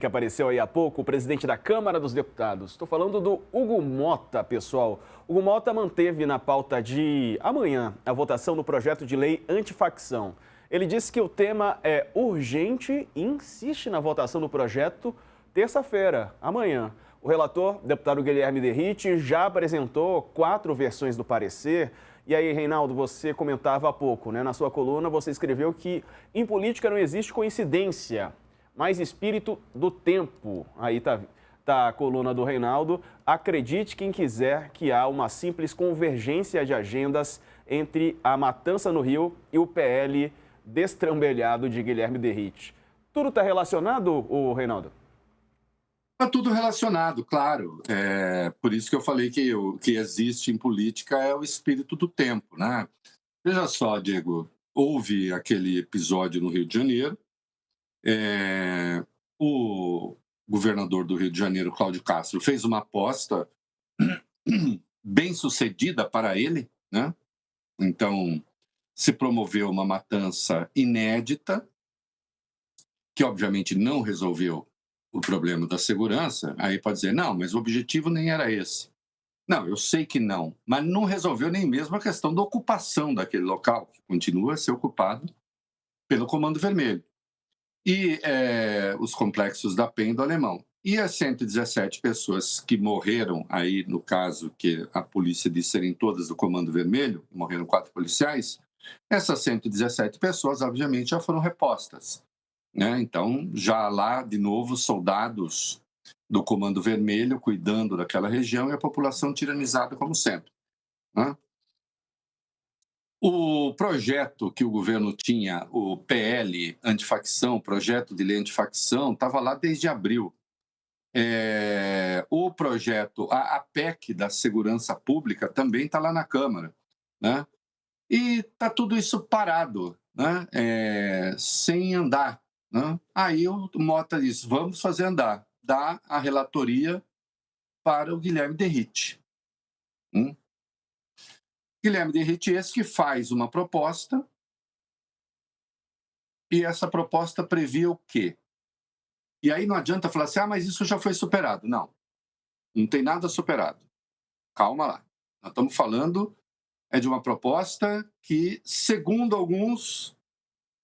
Que apareceu aí há pouco, o presidente da Câmara dos Deputados. Estou falando do Hugo Mota, pessoal. Hugo Mota manteve na pauta de amanhã a votação do projeto de lei antifacção. Ele disse que o tema é urgente e insiste na votação do projeto terça-feira, amanhã. O relator, deputado Guilherme Derrite, já apresentou 4 versões do parecer. E aí, Reinaldo, você comentava há pouco, né? Na sua coluna, você escreveu que em política não existe coincidência, mais espírito do tempo. Aí tá a coluna do Reinaldo. Acredite quem quiser que há uma simples convergência de agendas entre a matança no Rio e o PL destrambelhado de Guilherme Derrite. Tudo está relacionado, Reinaldo? Está tudo relacionado, claro. Por isso que eu falei que o que existe em política é o espírito do tempo, né? Veja só, Diego, houve aquele episódio no Rio de Janeiro. O governador do Rio de Janeiro, Cláudio Castro, fez uma aposta bem sucedida para ele, né? Então, se promoveu uma matança inédita, que obviamente não resolveu o problema da segurança. Aí pode dizer, não, mas o objetivo nem era esse. Não, eu sei que não, mas não resolveu nem mesmo a questão da ocupação daquele local, que continua a ser ocupado pelo Comando Vermelho. E os complexos da PEN do Alemão. E as 117 pessoas que morreram aí, no caso que a polícia disse serem todas do Comando Vermelho, morreram 4 policiais, essas 117 pessoas, obviamente, já foram repostas, né? Então, já lá, de novo, soldados do Comando Vermelho cuidando daquela região e a população tiranizada como sempre, né? O projeto que o governo tinha, o PL antifacção, projeto de lei antifacção, estava lá desde abril. O projeto, a PEC da segurança pública também está lá na Câmara, né? E está tudo isso parado, né? Sem andar, né? Aí o Mota diz, vamos fazer andar. Dá a relatoria para o Guilherme Derrite. Guilherme Derrite esse que faz uma proposta e essa proposta previa o quê? E aí não adianta falar assim, mas isso já foi superado. Não, não tem nada superado. Calma lá. Nós estamos falando de uma proposta que, segundo alguns,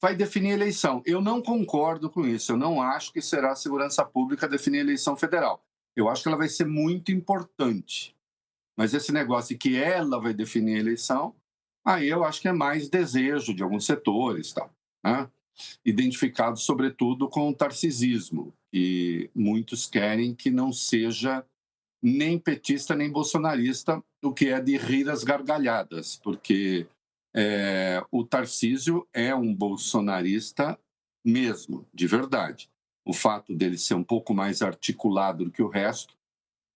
vai definir a eleição. Eu não concordo com isso. Eu não acho que será a segurança pública definir a eleição federal. Eu acho que ela vai ser muito importante. Mas esse negócio de que ela vai definir a eleição, aí eu acho que é mais desejo de alguns setores, tal, né? Identificado, sobretudo, com o tarcisismo, e muitos querem que não seja nem petista nem bolsonarista, o que é de rir às gargalhadas, porque o Tarcísio é um bolsonarista mesmo, de verdade. O fato dele ser um pouco mais articulado do que o resto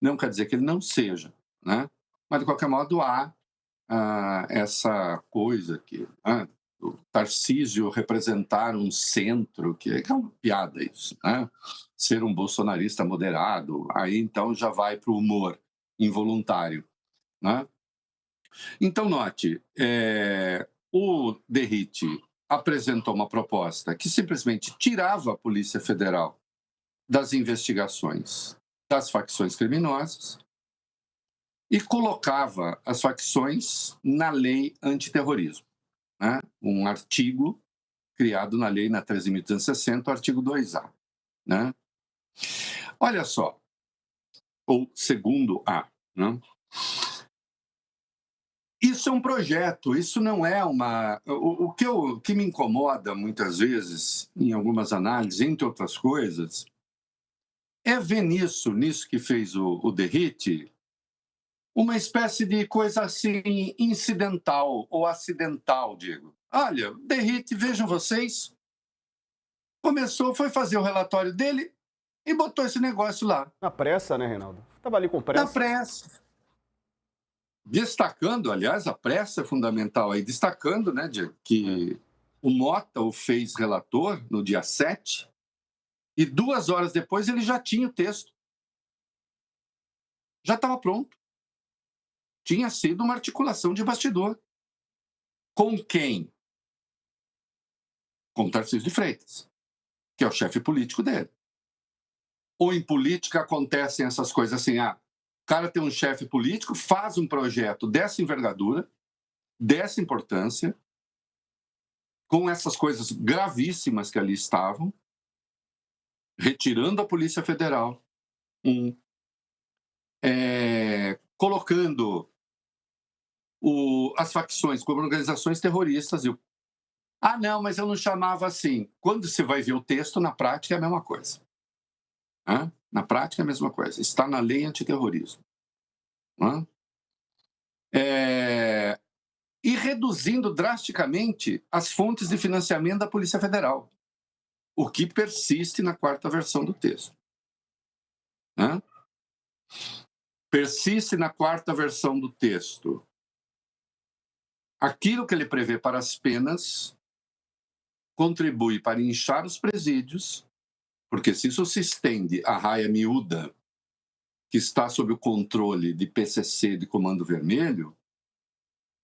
não quer dizer que ele não seja, né? Mas, de qualquer modo, há essa coisa que o Tarcísio representar um centro, que é uma piada isso, né? Ser um bolsonarista moderado, aí então já vai para o humor involuntário, né? Então, note, o Derrite apresentou uma proposta que simplesmente tirava a Polícia Federal das investigações das facções criminosas e colocava as facções na lei antiterrorismo, né? Um artigo criado na lei, na 13.260, o artigo 2A. Né? Olha só, ou segundo A. Né? Isso é um projeto, isso não é uma... O que me incomoda muitas vezes, em algumas análises, entre outras coisas, é ver nisso que fez o Derrite, uma espécie de coisa assim incidental ou acidental, digo. Olha, Derrite, vejam vocês, começou, foi fazer o relatório dele e botou esse negócio lá. Na pressa, né, Reinaldo? Estava ali com Na pressa. pressa. Destacando, aliás, a pressa é fundamental aí, destacando, né, que o Mota o fez relator no dia 7 e 2 horas depois ele já tinha o texto. Já estava pronto. Tinha sido uma articulação de bastidor. Com quem? Com Tarcísio de Freitas, que é o chefe político dele. ou em política acontecem essas coisas assim, o cara tem um chefe político, faz um projeto dessa envergadura, dessa importância, com essas coisas gravíssimas que ali estavam, retirando a Polícia Federal, colocando as facções como organizações terroristas. Não, mas eu não chamava assim. Quando você vai ver o texto, na prática é a mesma coisa. Na prática é a mesma coisa. Está na lei antiterrorismo. E reduzindo drasticamente as fontes de financiamento da Polícia Federal, o que persiste na quarta versão do texto. Persiste na quarta versão do texto aquilo que ele prevê para as penas contribui para inchar os presídios, porque se isso se estende à raia miúda, que está sob o controle de PCC, de Comando Vermelho,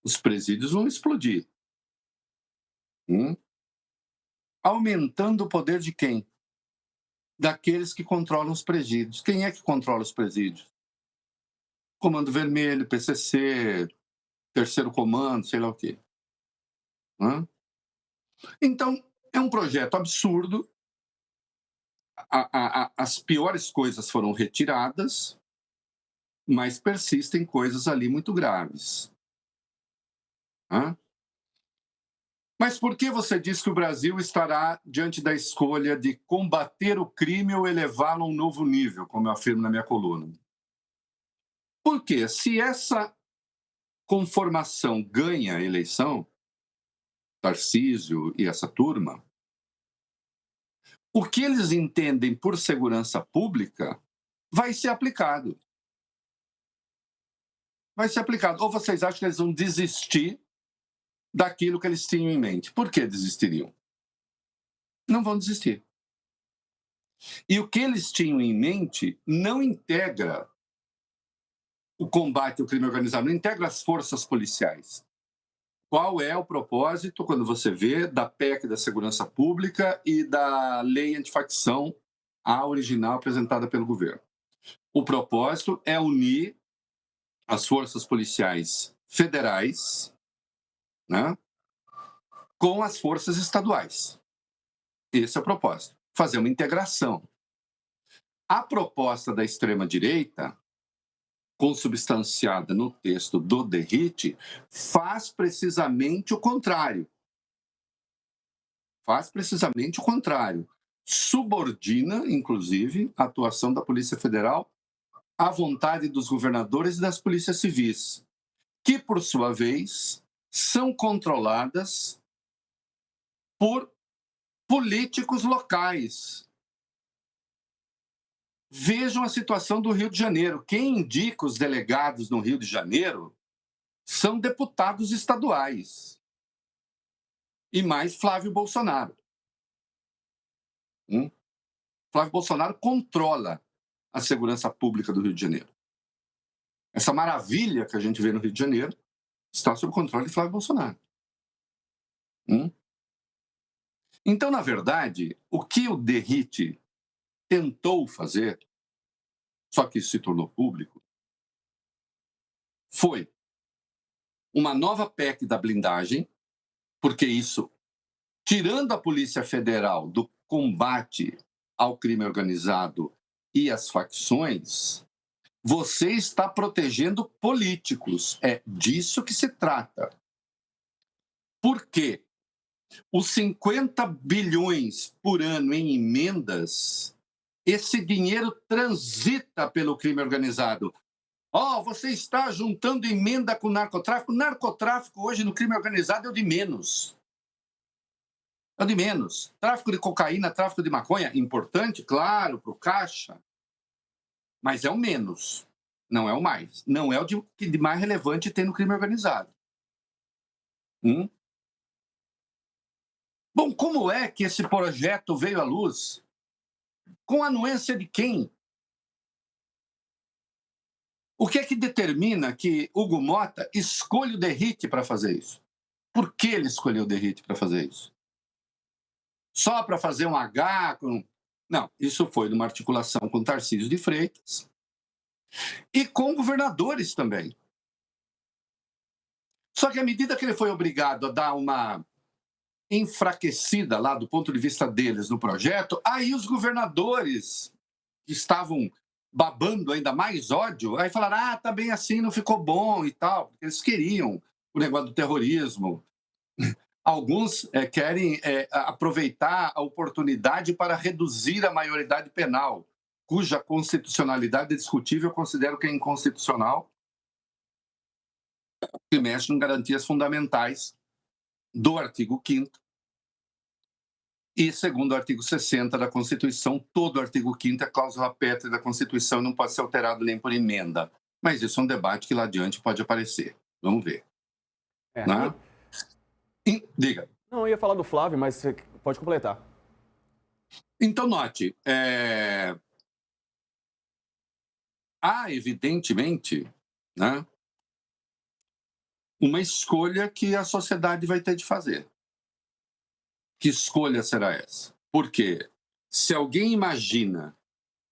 os presídios vão explodir. Aumentando o poder de quem? Daqueles que controlam os presídios. Quem é que controla os presídios? Comando Vermelho, PCC, Terceiro Comando, sei lá o quê. Então, é um projeto absurdo. As piores coisas foram retiradas, mas persistem coisas ali muito graves. Mas por que você diz que o Brasil estará diante da escolha de combater o crime ou elevá-lo a um novo nível, como eu afirmo na minha coluna? Porque se essa conformação ganha a eleição, Tarcísio e essa turma, o que eles entendem por segurança pública vai ser aplicado. Vai ser aplicado. Ou vocês acham que eles vão desistir daquilo que eles tinham em mente? Por que desistiriam? Não vão desistir. E o que eles tinham em mente não integra o combate ao crime organizado, não integra as forças policiais. Qual é o propósito, quando você vê, da PEC da Segurança Pública e da Lei Antifacção, a original apresentada pelo governo? O propósito é unir as forças policiais federais, com as forças estaduais. Esse é o propósito, fazer uma integração. A proposta da extrema-direita, consubstanciada no texto do Derrite, faz precisamente o contrário. Subordina, inclusive, a atuação da Polícia Federal à vontade dos governadores e das polícias civis, que, por sua vez, são controladas por políticos locais. Vejam a situação do Rio de Janeiro. Quem indica os delegados no Rio de Janeiro são deputados estaduais. E mais Flávio Bolsonaro. Flávio Bolsonaro controla a segurança pública do Rio de Janeiro. Essa maravilha que a gente vê no Rio de Janeiro está sob controle de Flávio Bolsonaro. Então, na verdade, o que o Derrite tentou fazer, só que isso se tornou público, foi uma nova PEC da blindagem, porque isso, tirando a Polícia Federal do combate ao crime organizado e às facções, você está protegendo políticos. É disso que se trata. Por quê? Os 50 bilhões por ano em emendas, esse dinheiro transita pelo crime organizado. Você está juntando emenda com narcotráfico. Narcotráfico hoje no crime organizado é o de menos. Tráfico de cocaína, tráfico de maconha, importante, claro, para o caixa, mas é o menos, não é o mais. Não é o de mais relevante tem no crime organizado. Bom, como é que esse projeto veio à luz? Com a anuência de quem? O que é que determina que Hugo Motta escolhe o Derrite para fazer isso? Por que ele escolheu o Derrite para fazer isso? Só para fazer um H com Não, isso foi numa articulação com Tarcísio de Freitas e com governadores também. Só que à medida que ele foi obrigado a dar uma enfraquecida lá do ponto de vista deles no projeto, aí os governadores que estavam babando ainda mais ódio, aí falaram, tá bem assim, não ficou bom e tal, porque eles queriam o negócio do terrorismo. Alguns querem aproveitar a oportunidade para reduzir a maioridade penal, cuja constitucionalidade é discutível, eu considero que é inconstitucional, que mexe em garantias fundamentais do artigo 5º e, segundo o artigo 60 da Constituição, todo o artigo 5º é cláusula pétrea da Constituição e não pode ser alterado nem por emenda. Mas isso é um debate que lá adiante pode aparecer. Vamos ver. É, Né? Diga. não, eu ia falar do Flávio, mas você pode completar. Então, note, há, evidentemente, né, uma escolha que a sociedade vai ter de fazer. Que escolha será essa? Porque se alguém imagina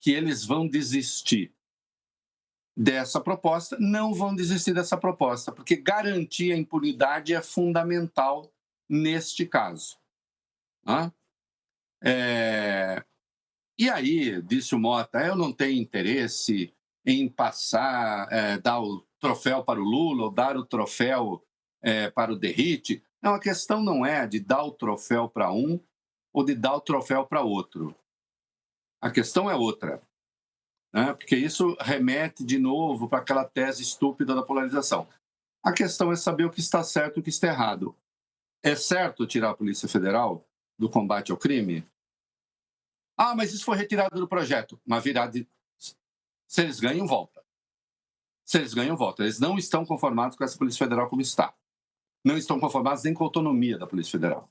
que eles vão desistir dessa proposta, não vão desistir dessa proposta, porque garantir a impunidade é fundamental neste caso. Né? E aí, disse o Mota, eu não tenho interesse em passar, dar o troféu para o Lula ou dar o troféu para o Derrite. Não, a questão não é de dar o troféu para um ou de dar o troféu para outro. A questão é outra, né? Porque isso remete de novo para aquela tese estúpida da polarização. A questão é saber o que está certo e o que está errado. É certo tirar a Polícia Federal do combate ao crime? Mas isso foi retirado do projeto. Mas se eles ganham, volta. Se eles ganham, volta. Eles não estão conformados com essa Polícia Federal como está. Não estão conformados nem com a autonomia da Polícia Federal.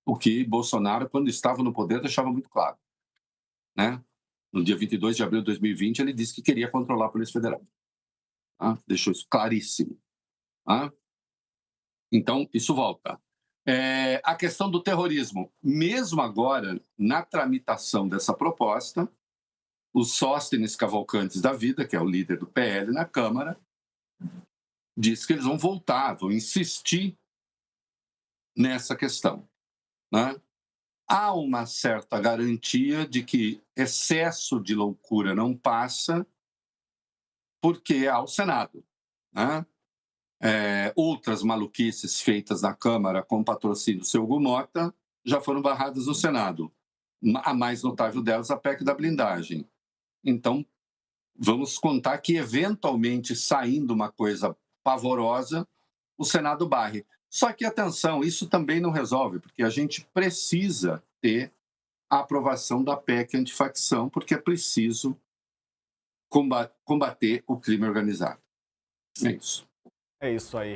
O que Bolsonaro, quando estava no poder, deixava muito claro. Né? No dia 22 de abril de 2020, ele disse que queria controlar a Polícia Federal. Deixou isso claríssimo. Então, isso volta. A questão do terrorismo. Mesmo agora, na tramitação dessa proposta, o Sóstenes Cavalcantes da vida, que é o líder do PL na Câmara, diz que eles vão voltar, vão insistir nessa questão. Né? Há uma certa garantia de que excesso de loucura não passa porque há o Senado. Né? Outras maluquices feitas na Câmara com patrocínio do seu Hugo Mota já foram barradas no Senado. A mais notável delas, a PEC da blindagem. Então, vamos contar que, eventualmente, saindo uma coisa pavorosa, o Senado barre. Só que, atenção, isso também não resolve, porque a gente precisa ter a aprovação da PEC antifacção, porque é preciso combater o crime organizado. É isso. É isso aí.